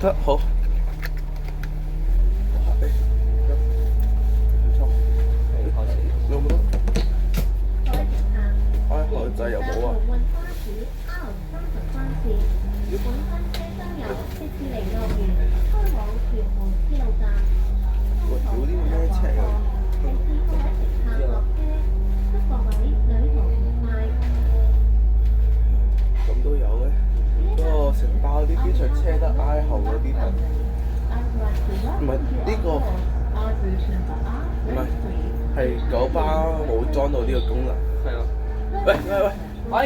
得好。誒，唔錯。開始。有冇得？各位乘客，開口掣有冇啊？龍運巴士 R30班次，本班車將由迪士尼樂園開往屯門鐵路站。喂，屌呢個咩車啊？提示各位乘客落車，祝各位旅途愉快。咁都有嘅。不過承包啲機場車得挨後嗰啲係，唔係呢個，唔係係九巴冇裝到呢個功能。係啊。喂喂喂，哎，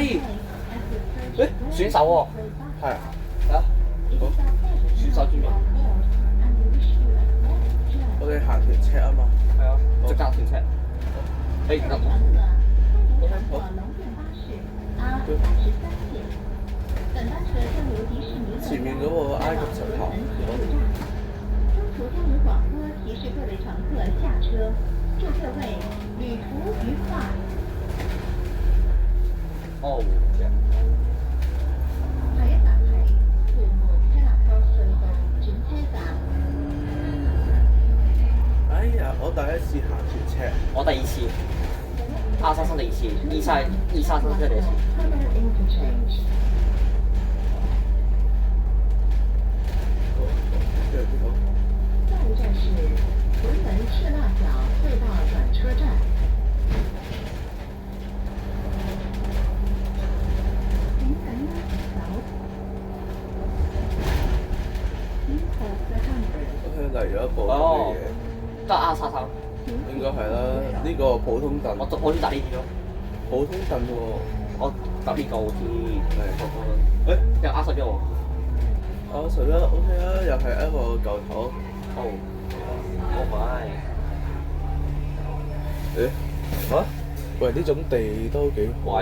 誒選手喎。係啊，係啊，好，選手專用。我哋行團車啊嘛。係啊，即刻斷車。誒唔得喎。前面嗰個埃及神塔。中途將有廣播提示各位乘客下車，祝各位旅途愉快。哦，下一站係屯門赤鱲角隧道轉車站。哎呀，我第一次行團車。我第二次，233第一次，233是第一次。下一站是屯门赤鱲角隧道轉車站。我聽嚟咗一部咁嘅嘢，得R33。應該係啦。呢個普通凳，我中搭呢啲咯。普通凳喎。我搭呢個好啲。係。誒，有R11喎。我除咗 OK 啦，又係一個舊頭。哦。Oh my。誒？嚇？喂，呢種地都幾好啊。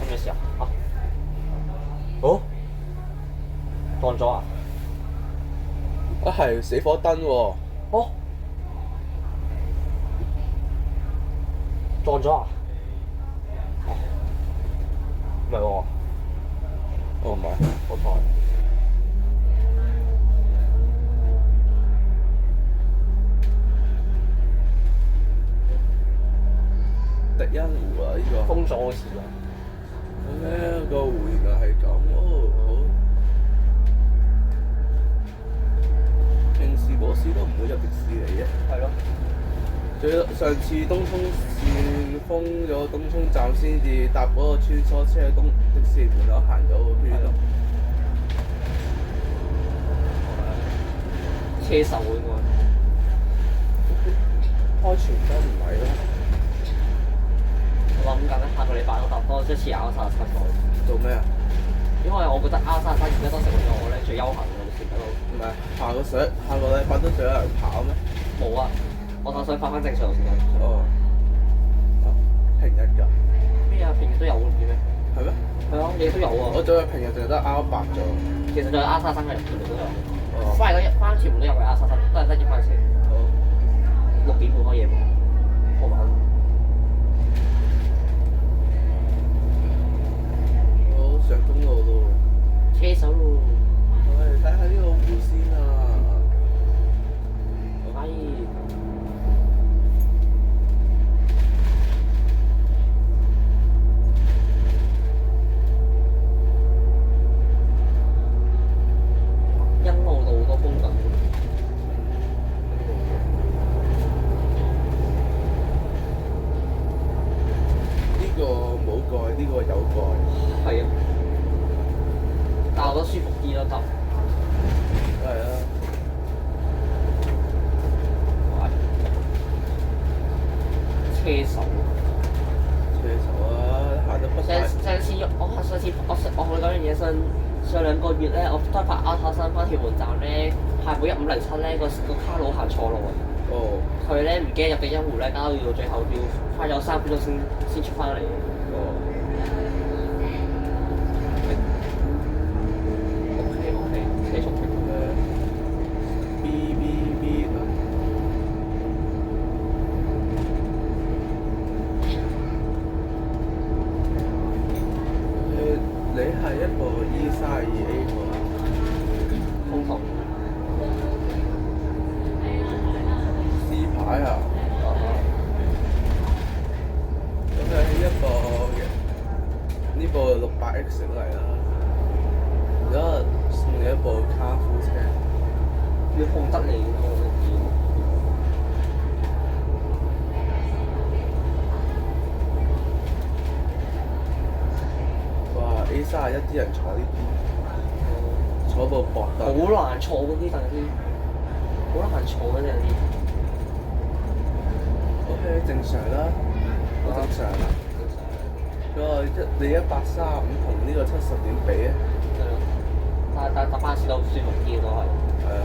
咩事啊？啊？哦？撞咗啊？啊係死火燈喎。哦。撞咗啊？唔係喎。哦唔係。好彩。迪欣湖啊，呢個。封咗好似啊。呢個湖原來係咁哦，好。平時冇事都唔會入迪士尼嘅。係咯。上次東涌線封咗東涌站先至搭嗰個穿梭車喺迪士尼門口行咗個圈咯。車手應該。開全都唔係啦。我諗緊咧，下個禮拜我搭多一次 R33過去。做咩啊？因為我覺得 R33而家都成為咗我咧最悠閒嘅路線喺度。唔係下個禮拜都仲有人跑咩？冇啊！我就想翻返正常路線。哦。平日㗎？咩啊？平日都有嘅咩？係咩？係啊，嘢都有啊。我仲有平日淨係得 R8咗。其實仲有 R33嘅入屯門都有。哦。翻屯門都有嘅 R33，都係得2班車。好。6點半開夜喎。好晚。好上公路咯。車手咯。我哋睇下呢個湖先啊。可以。欣澳道好多風景。呢個冇蓋，呢個有蓋。係啊。但係我覺得舒服啲咯，搭。係啊。車手。車手啊，行得不大。上次我同你講樣嘢，上2個月咧，我都係拍 R33翻屯門站咧，係每1507咧個卡佬行錯路啊！哦。佢咧唔驚入迪欣湖咧，搞到要最後要花咗3分鐘先出翻嚟。哦。OK，車速停。B 啊。你係一個 E32A 喎。醒嚟啦。而家送你一部卡夫車，要控得你個點。哇 A31啲人坐呢邊，坐部薄好凳，難坐嗰啲凳啲，好難坐嗰啲啲。 OK 正常啦，好正常啦。嗰個你135同呢個70點比啊？係咯，但搭巴士都舒服啲都係。係啊，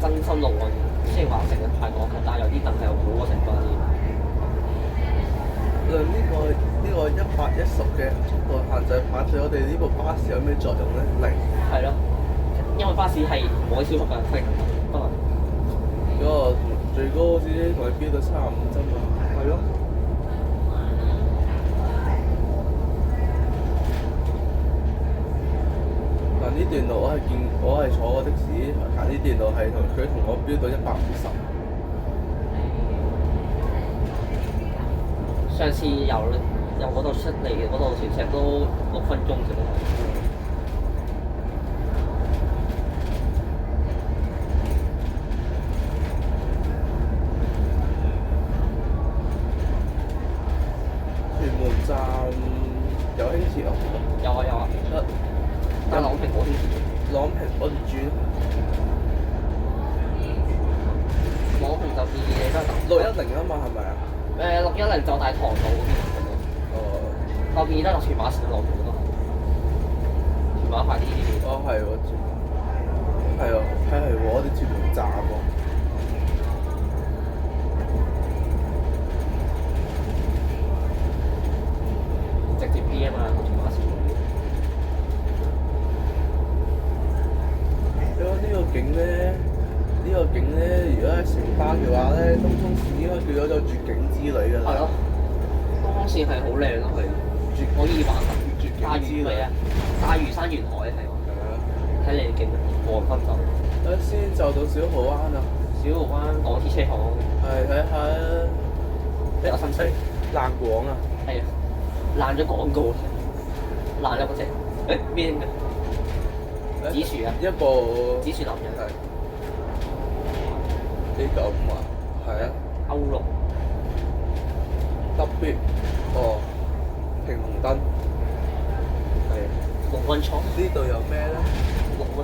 真心路運雖然話成日排過級，但係有啲凳係好過成班啲。呢個110嘅速度限制牌對我哋呢部巴士有咩作用咧？零。係咯，因為巴士係唔可以超速㗎，係不能。嗰個最高好似同你飆到35啫嘛。係咯。嗱呢段路我係坐過的士行呢段路係佢同我飆到150。上次由嗰度出嚟嗰度全程都6分鐘啫嘛。屯門站有輕鐵啊？有啊有啊。但係朗屏冇添。朗屏我哋轉朗屏就建議你都係等。610啊嘛係咪啊？ 610就大棠路嗰邊咁咯。哦。我建議得落屯馬線嘅朗屏都係。屯馬快啲啲。哦係喎，係喎，係喎，我哋屯門站喎。直接 P 啊嘛，屯馬線。因為呢個景咧，如果係城巴嘅話咧，東涌線應該叫做絕景之旅㗎啦。係咯。東涌線係好靚咯，佢可以玩絕景大之旅嶼係啊，大嶼山沿海係喎，係啊。睇你景黃昏就。先就到小蠔灣啊。小蠔灣港鐵車廠係睇下比較新鮮。爛廣啊！係啊，爛咗廣告，爛咗嗰隻邊嘅紫薯啊，一部紫薯男人係995啊，係啊，歐陸特別停紅燈係。龍運倉呢度有咩咧龍啊，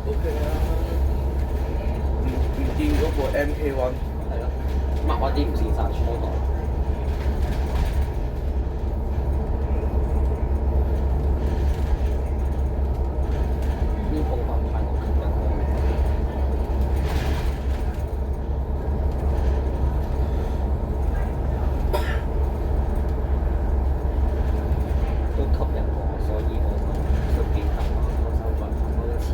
？OK 啊，唔見嗰部 MK1。係咯，抹嗰啲唔見晒初代。呢部分係我吸引我。都吸引我，所以我就順便搭埋個手再行多一次。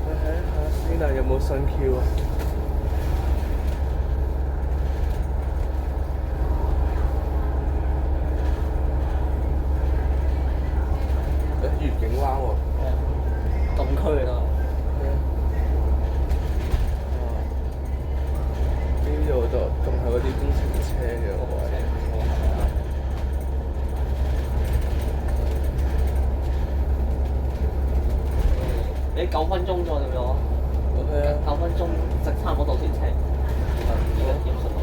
睇下先啊，有冇新 Q 啊？愉景灣喎。禁區啦。呢度就仲係嗰啲工程車嘅位。你9分鐘左右咗OK 啊。 9分鐘直差唔多到段車。而家點順路？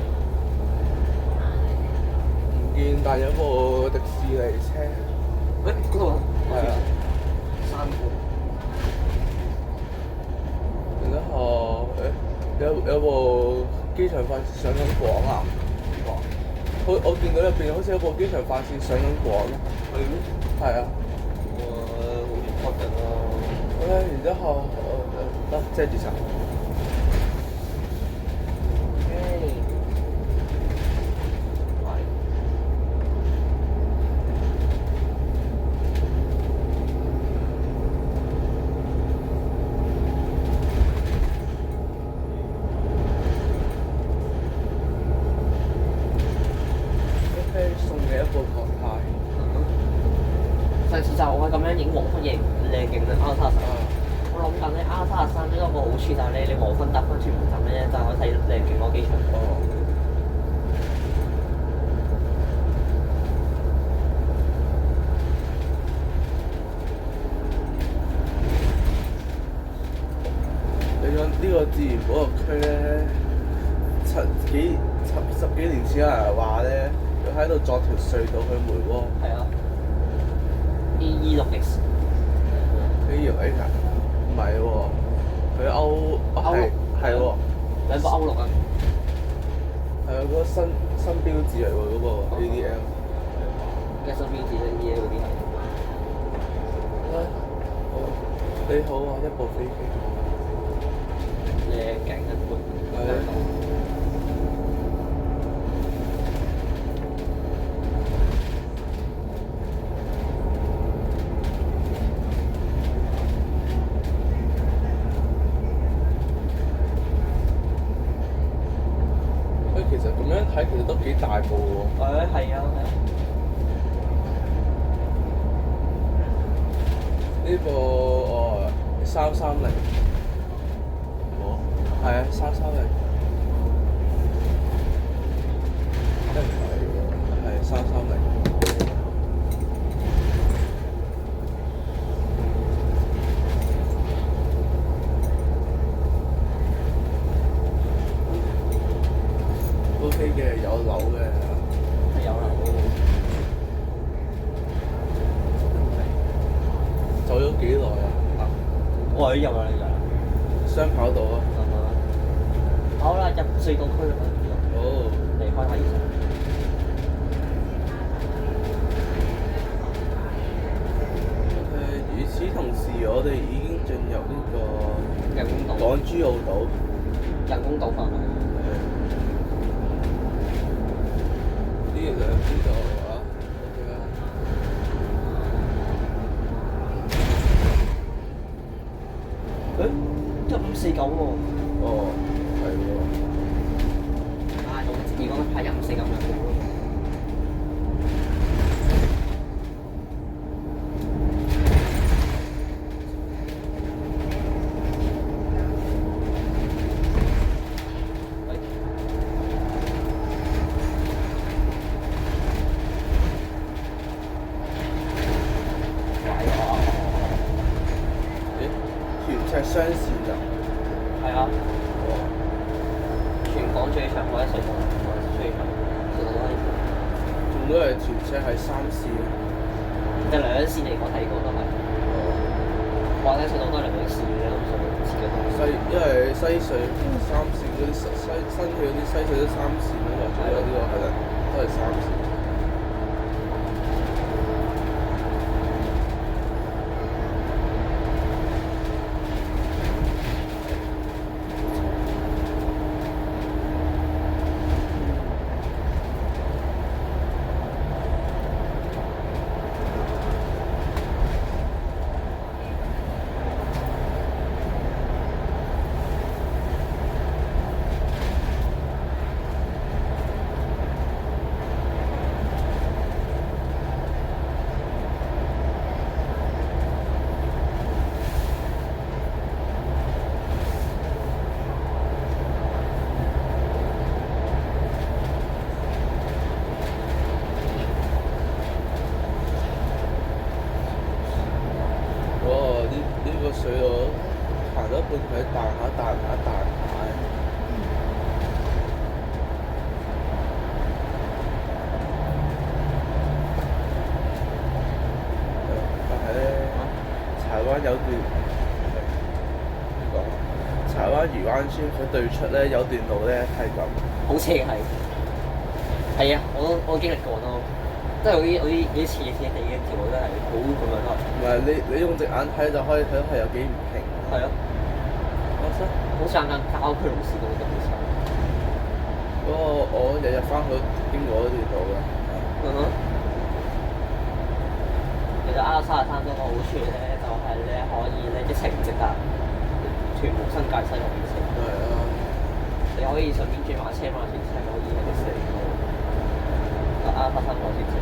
唔見，但有部迪士尼車。嗰度啊？係啊。3個。然後有部機場快線上緊廣啊！我見到入邊好似有部機場快線上緊廣咯。係咩？係啊。好似確定啊！然之後得遮住晒。送你一部國泰。上次就我係咁樣影黃昏影靚景嘅 Alta 我諗緊咧，R33呢個好處就係咧，你黃昏搭翻屯門站咧，就可以睇靚景嗰機場。哦。你講呢個自然保育區咧，十幾年前有人話咧，要喺度作條隧道去梅窩。係啊。E6X。A6X啊？唔係喎，佢係喎。兩個歐陸啊。係啊，嗰個新標誌嚟喎，嗰個 ADL。嘅新標誌咧，E 嗰啲係。你好啊，一部飛機。靚景一般。係。其實咁樣睇，其實都幾大部喎。係啊。呢個330，係啊330，真係喎，係330。OK 嘅，有樓嘅。係有樓。走咗幾耐啊？我入啦，你入。雙跑道啊。好啦，入隧道區啦。好。離開下現場。與此同時，我哋已經進入呢個人工島。港珠澳島。人工島範圍。呢兩邊度啊，OK 啦。1549喎。哦，係喎。我自己講係1549嘅。係雙線㗎。係啊。全港最長嗰一隧道，最長隧道都係。仲都係全車係3線。就兩線嚟講睇過都係。話睇隧道都係兩線嘅，咁所以自己都。因為西隧3線嗰啲新嘅嗰啲西隧都3線啊嘛，仲有呢個係啦，都係3線。水我行咗半佢彈下彈下彈下。但係咧，柴灣有段點講？柴灣漁灣村佢對出咧有段路咧係咁。好斜係。係啊，我經歷過咯。即係嗰啲斜地嘅條路真係好咁樣咯。唔係你用隻眼睇就可以睇到係有幾唔平。係啊。好似啱啱郊區路線咁嘅好似。嗰個我日日翻去經過嗰段路嘅。其實R33多個好處咧，就係咧可以咧一程直達屯門新界西嗰邊線。係啊。你可以順便轉馬車可以喺度食。R33嗰邊線。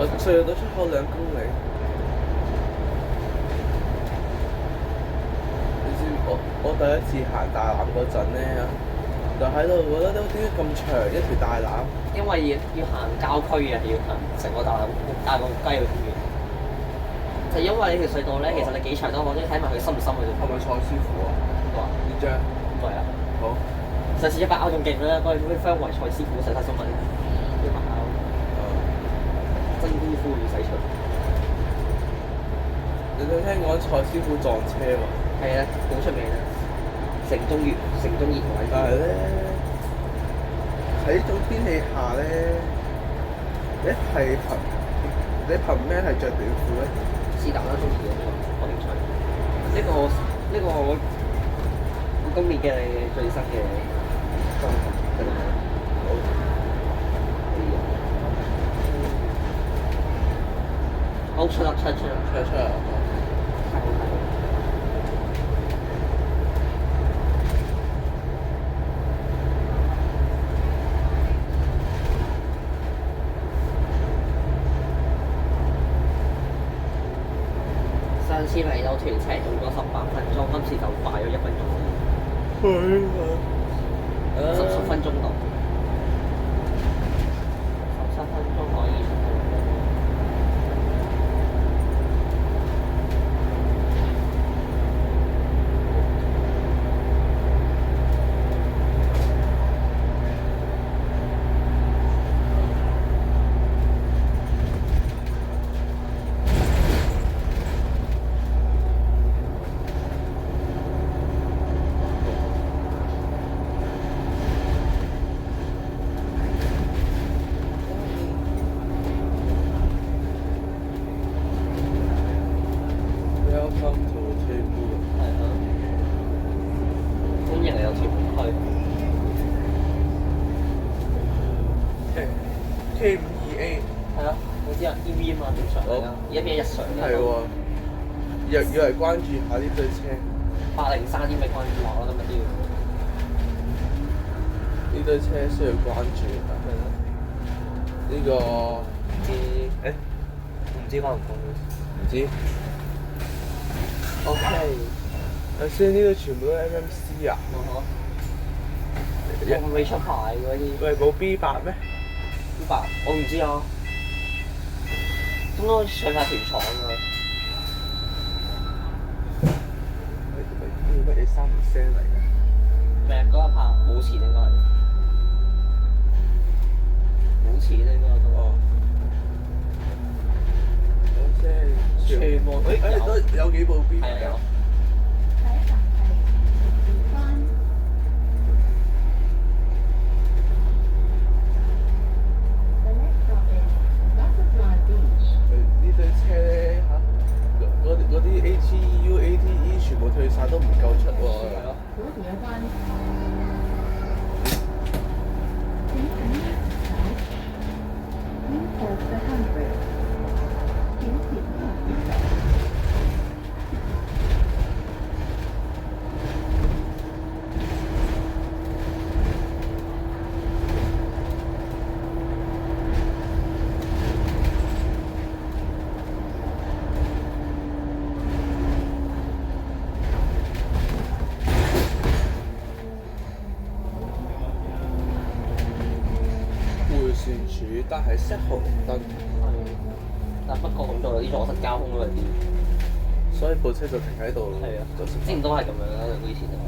我隧道出口2公里。你知我第一次行大欖嗰陣咧，就喺度覺得點解咁長一條大欖？因為要行郊區嘅，要行成個大埔雞嘅公園。就因為呢條隧道咧，其實你幾長都好，都睇埋佢深唔深嘅啫。係咪蔡師傅啊？哇！呢張係啊。好。上次100歐仲勁啦，嗰啲 friend 為蔡師傅洗晒新聞，100歐。真功夫要使出。你有聽講蔡師傅撞車喎？係啊，好出名啊！城中熱位。但係咧，喺呢種天氣下咧，你憑咩係着短褲咧？是但啦，中意嘅我興趣。呢個我今年嘅最新嘅裝飾，好。好出啊！太好睇。上次嚟到屯赤用咗18分鐘，今次就快咗1分鐘。10分鐘到，17分鐘可以。K52A 係啊，我知啊 ，EV 啊嘛，正常嚟啊，而家變咗日常啦。係喎，要嚟關注下呢對車。803啲咪關注下咯，今日都要。呢對車需要關注。係咯。呢個唔知關唔關？唔知。OK。頭先呢度全部都係 MMC 啊？我未出牌嗰啲。喂，冇 B8咩？B8我唔知啊。咁都上晒團廠㗎。乜嘢3聲嚟㗎？咩嗰一拍冇錢應該係。冇錢應該都。哦。即係全部都有幾部 B8 㗎？呢對車咧嗰啲 ATU、ATE 全部退晒都唔夠出喎。迴旋處，但係熄紅燈。但不過咁就啲阻塞交通嗰啲，所以部車就停喺度。係啊，之前都係咁樣啦，以前都係。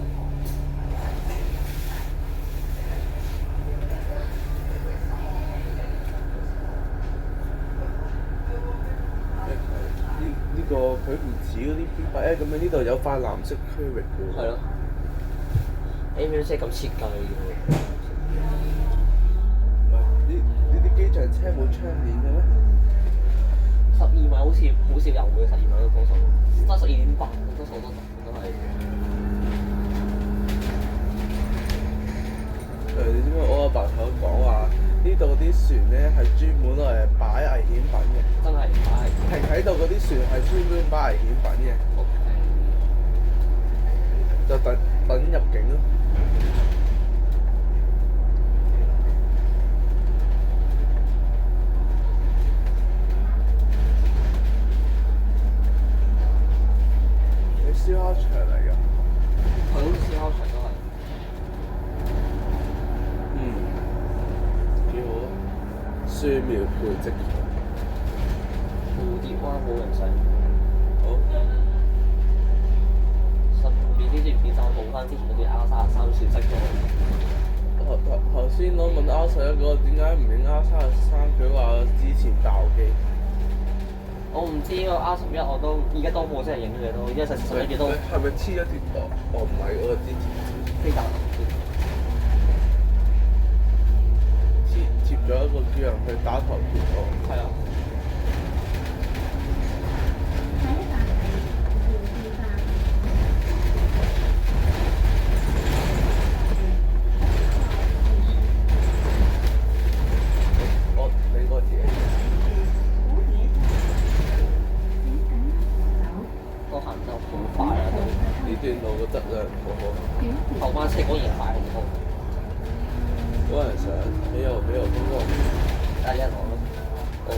呢個佢唔似嗰啲 B8咁樣，呢度有塊藍色區域嘅喎。係咯。AMC 咁設計嘅喎。呢啲機場車冇窗簾嘅咩？12米好似好少有嘅12米嘅多數，得12.8，多數都係。你知唔知我阿爸同我講話，呢度啲船咧係專門攞嚟擺危險品嘅。真係擺。停喺度嗰啲船係專門擺危險品嘅。就等入境咯。樹苗培植場。蝴蝶灣冇人上，好，順便呢段片就冇翻之前嗰啲 R33損失咗。頭先我問 R11嗰個點解唔影 R33，佢話之前爆機。我唔知喎 R11我都而家都冇真係影佢都，因為實11月都係咪黐咗條角？我唔係嗰個之前飛彈貼咗一個叫人去打台票喎。係啊。下一站係富士站。我你個嘢古野站，請緊守。都行得好快啊！都呢段路嘅質量好好，後班車果然快好多，嗰人上沒有公共。第一我咯。哦，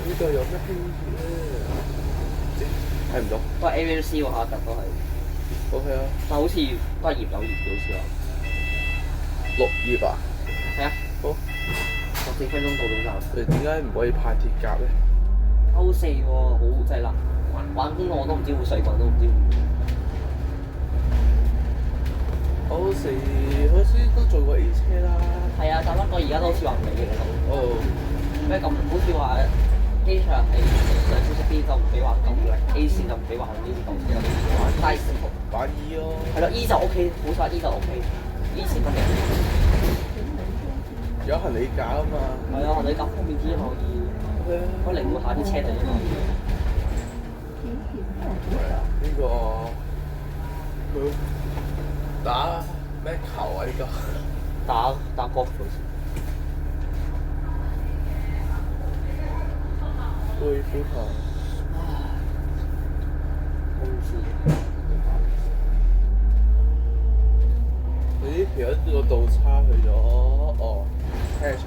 呢度有咩興趣咧？睇唔到。都係 AMC 喎下特都係， OK 啊，但好似都係葉有葉嘅好似話。 6頁啊？係啊，好。 14分鐘到總站。你點解唔可以派鐵甲咧？歐4喎，好真係難玩公路我都唔知會水滾都唔知會。歐4好似都做過 A 車啦。係啊，但不過而家都好似話唔俾嘅都。哦，咩咁好似話機場係上少少啲就唔俾玩咁力 ，A 線就唔俾玩呢啲咁嘅。但係玩 E 咯。係咯 ，E 就 OK，好彩 E 就 OK，E 線得嘅。有行李架啊嘛。係啊，你咁方便啲可以，可以靈活下啲車嚟啊嘛。呢個佢打咩球啊？呢個打 golf 好似。高爾夫球。公司。你呢條一個倒叉去咗車廠。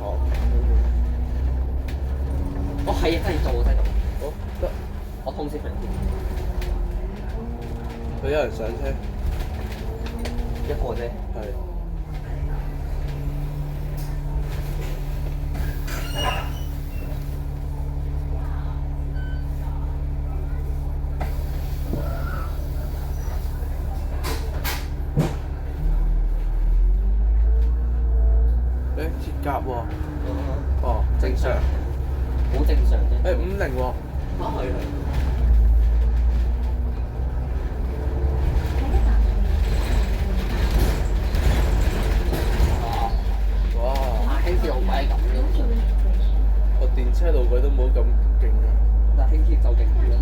哦係啊，真係做真係做。好得，我通識明添，佢有人上車。一個啫。係。鐵甲喎。哦，正常。好正常啫。50喎。啊係係。哇！輕鐵好鬼咁嘅，我電車路軌都冇咁勁啊。但輕鐵就勁啲咯。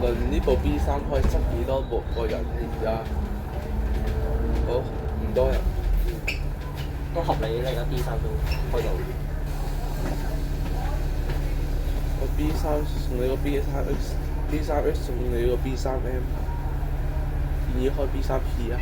論呢部 B3可以塞幾多個人而家？好，唔多人。都合理咧，而家 D3都開到。個 B3送你個 B3X 送你個 B3M， 建議開 B3P 啊！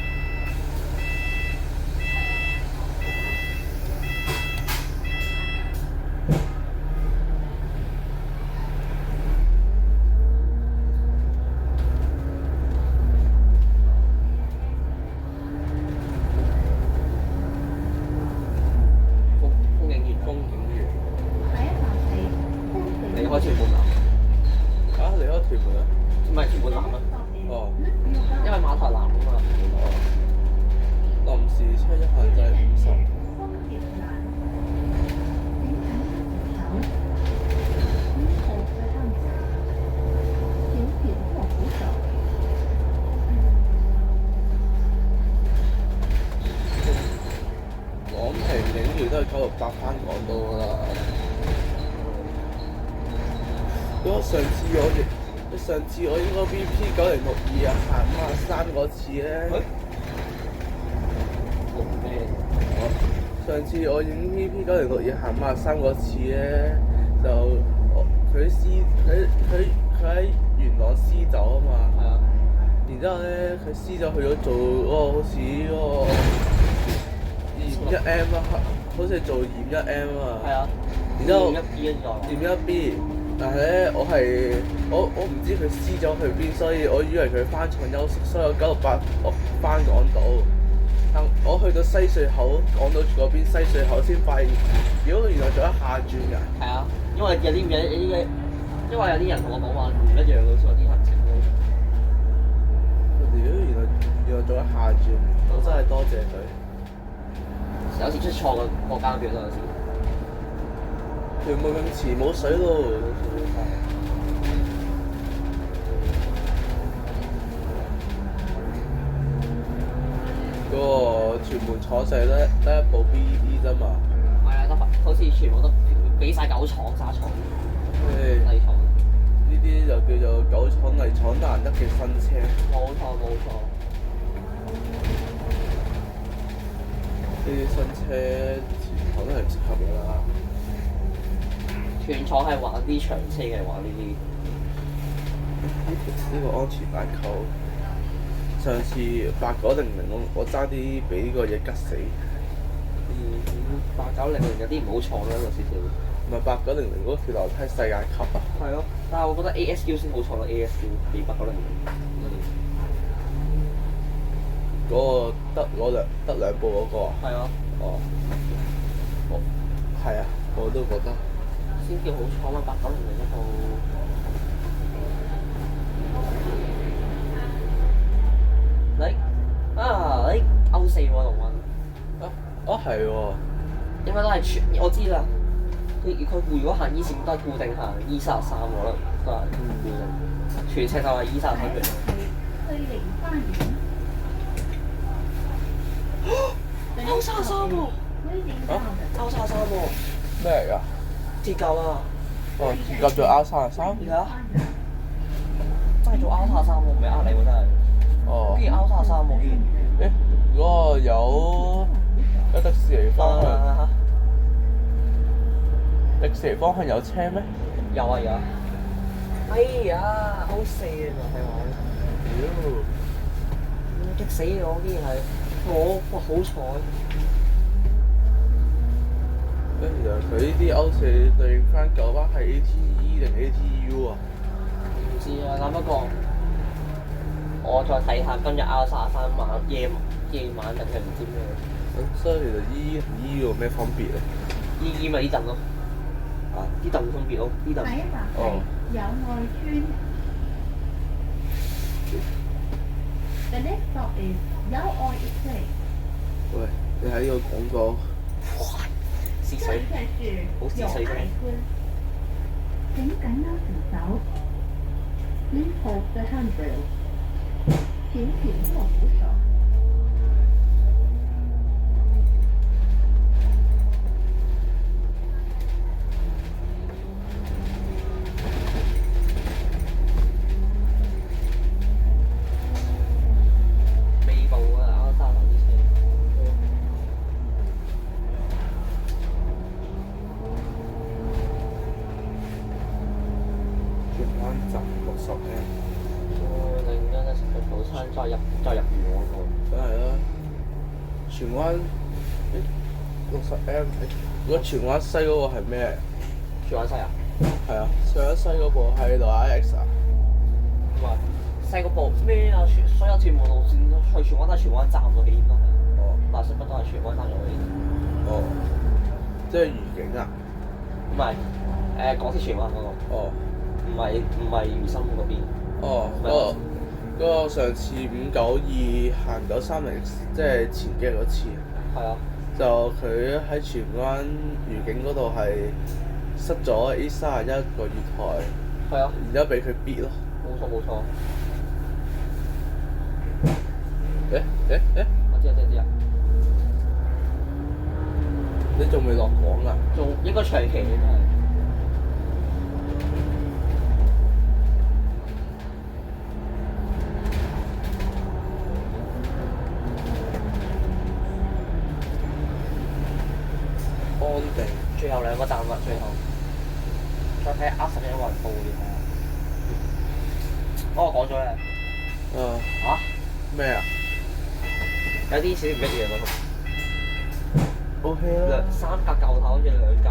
離開屯門南。啊！離開屯門啊？唔係屯門南啊。哦。因為碼頭南啊嘛。臨時車一限制50。廣平影完都係968翻港島啦。上次我應該 BP 9062啊，行53嗰次咧。上次我影 BP 9062行53嗰次咧，就佢喺元朗私走啊嘛。係啊。然之後咧，佢私咗去咗做好似嗰個251M 啊，好似係做251M啊。係啊。然之後251B 251B。但係咧，我唔知佢撕咗去邊，所以我以為佢翻廠休息，所以我968我翻港島。但我去到西隧口，港島嗰邊西隧口先發現，原來做一下轉㗎。係啊，因為有啲因為有啲人同我講話唔一樣嘅，所以啲行程都。原來做一下轉，我真係多謝佢。有時出錯個間表都有時。屯門泳池冇水咯。嗰個屯門廠就係得一部 BD 啫嘛。係啊，好似全部都俾晒九廠沙廠。泥廠。呢啲就叫做九廠泥廠難得嘅新車。冇錯。呢啲新車前廠都係唔適合㗎啦。全廠係玩啲長車嘅，玩呢啲。呢個安全帶扣，上次8900我爭啲俾呢個嘢吉死。8900有啲唔好坐啦，有少少。唔係8900嗰條樓梯世界級啊！係咯，但係我覺得 ASU 先好坐咯，ASU 比8900。嗰個得兩部嗰個啊？係啊。哦。係啊，我都覺得。先叫好坐嘛，8900嗰部。你歐4喎龍運。係喎。應該都係我知啦。佢如果行 E 線都係固定行 E33可能都係固定。全車就係 E33嘅。去零花園。歐33喎。歐33喎。咩嚟㗎？鐵甲啊！哦，鐵甲做 R33？而家真係做 R33喎，唔係呃你喎真係。哦。竟然 R33喎，竟然。嗰個有迪士尼方向。迪士尼方向有車咩？有啊有啊。哎呀，歐4啊就係我。激死我！竟然係哇好彩。原來佢呢啲歐4對應翻九巴係 ATE 定 ATU 啊？唔知啊，但不過我再睇下今日 R33夜晚定係唔知咩。咁所以其實 E 同 E 有咩分別咧？E 咪啲凳咯。啊！啲凳分別咯，啲凳。第一站係友愛村。The next stop is 友愛 Estate。喂，你睇呢個廣告。試水。好試水啫。請緊握扶手。Please hold the handrail。請緊握扶手。再入元朗嗰梗係啦，荃灣60M，如果荃灣西嗰個係咩？荃灣西啊？係啊，荃灣西嗰部係六 RX 啊。唔係，西嗰部咩啊？所有屯門路線去荃灣都係荃灣站嗰幾點都係。哦。大西北都係荃灣站嗰幾點。哦。即係愉景啊？唔係，港鐵荃灣嗰個。哦。唔係裕新嗰邊。哦，嗰個上次592行930，即係前幾日嗰次。係啊。就佢喺荃灣愉景嗰度係塞咗 A31個月台。係啊。然之後俾佢逼咯。冇錯。我知啊。你仲未落廣啊？仲應該長期應該係。安定。最後2個站啦，最後。再睇下R11有冇人報要睇下。我講咗咧。嚇？咩啊？有啲少唔一樣嗰度。OK 啦。 3格舊頭，跟住2格。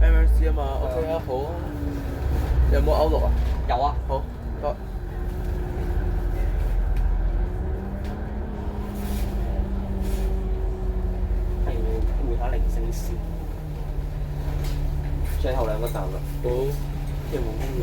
MRC 啊嘛，OK 啊，好啊。有冇歐陸啊？有啊，好，得。係要換下零星先。最後兩個站啦，好。即係冇乜嘢。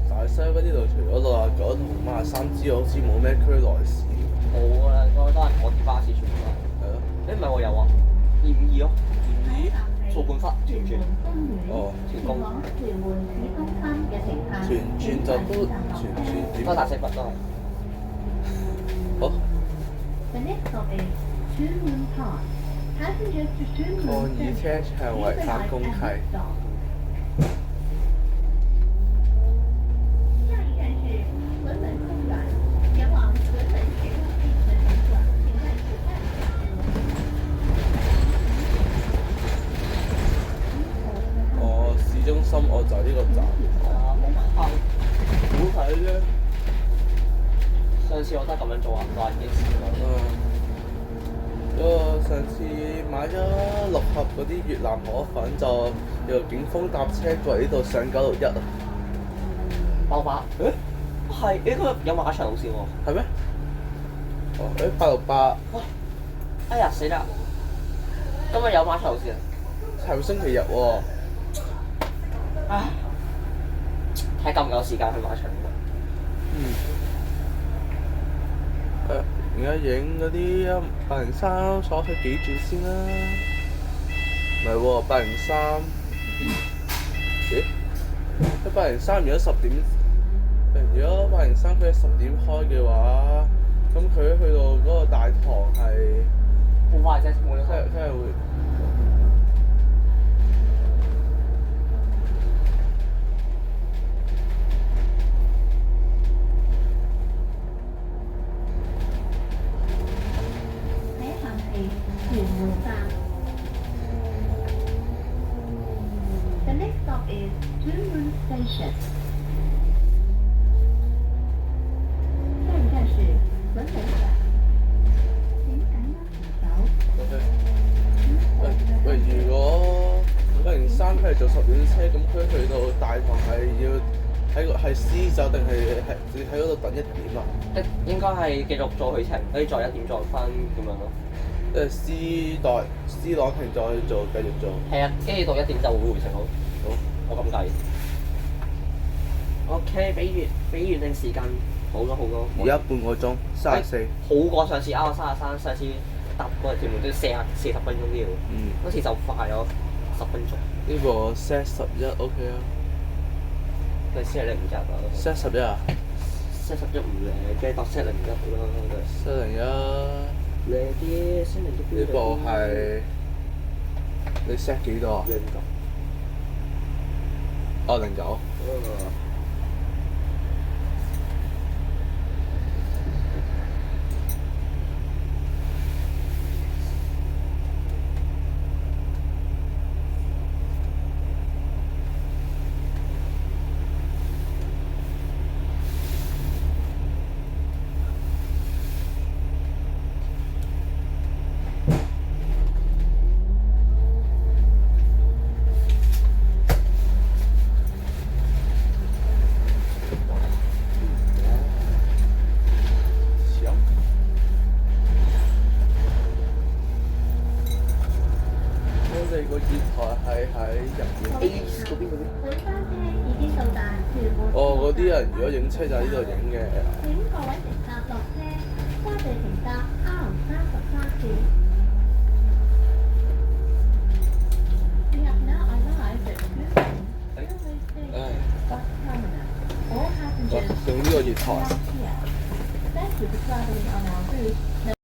大西北呢度除咗69同53之外，好似冇咩區內線。冇啊，都係港鐵巴士全部都係。係咯。誒唔係喎，有啊，252咯，掃管笏屯轉。哦。屯公。屯轉就都屯轉點？都大西北都係。好。抗議車場違反公契。下一站是屯门公园，前往屯门市中心的乘客，请在此站下车。哦，市中心我就係呢個站。好好睇啫。上次我都係咁樣做啊，都係幾時啊？上次買咗6盒嗰啲越南河粉，就由景豐搭車過嚟呢度上961啊。爆發？係呢個有馬場路線喎。係咩？哦，868。哎呀死啦！今日有馬場路線啊！係咪星期日喎？唉，睇夠唔夠時間去馬場喎。而家影嗰啲803鎖去幾轉先啦。唔係喎，803。咦？803如果10點，如果803佢係10點開嘅話，咁佢去到嗰個大堂係好快啫，冇得佢係會。The next stop is Tunmun Station. 下一站是屯门站，请赶往五轴。喂，如果803佢係做10點車，咁佢去到大堂係要係 C 走定係喺嗰度等1點啊？應該係繼續再去程，跟住再1點再翻咁樣咯。C 檔停再做繼續做。係啊，跟住到1點就會回程咯。好，我咁計。OK，俾完定時間，好咯好咯。而家半個鐘34。好過上次33，上次搭嗰日屯門都40分鐘都要。嗰次就快咗10分鐘。呢個 set 11 OK 啊。佢 set 01啊。set 11啊 set 11唔靚，跟住搭 set 01咯。set 01。靚啲，set 01。呢部係你 set 幾多啊？ 09。哦09。我哋個月台係喺入邊 A 嗰邊。本班車已經到達屯門。哦，嗰啲人如果影車就喺呢度影嘅。請各位乘客落車，多謝乘搭 R33線。We have now arrived at Tunmun Railway Station Bus Terminal. All passengers 用呢個月台。now here. Thank you for traveling on our route.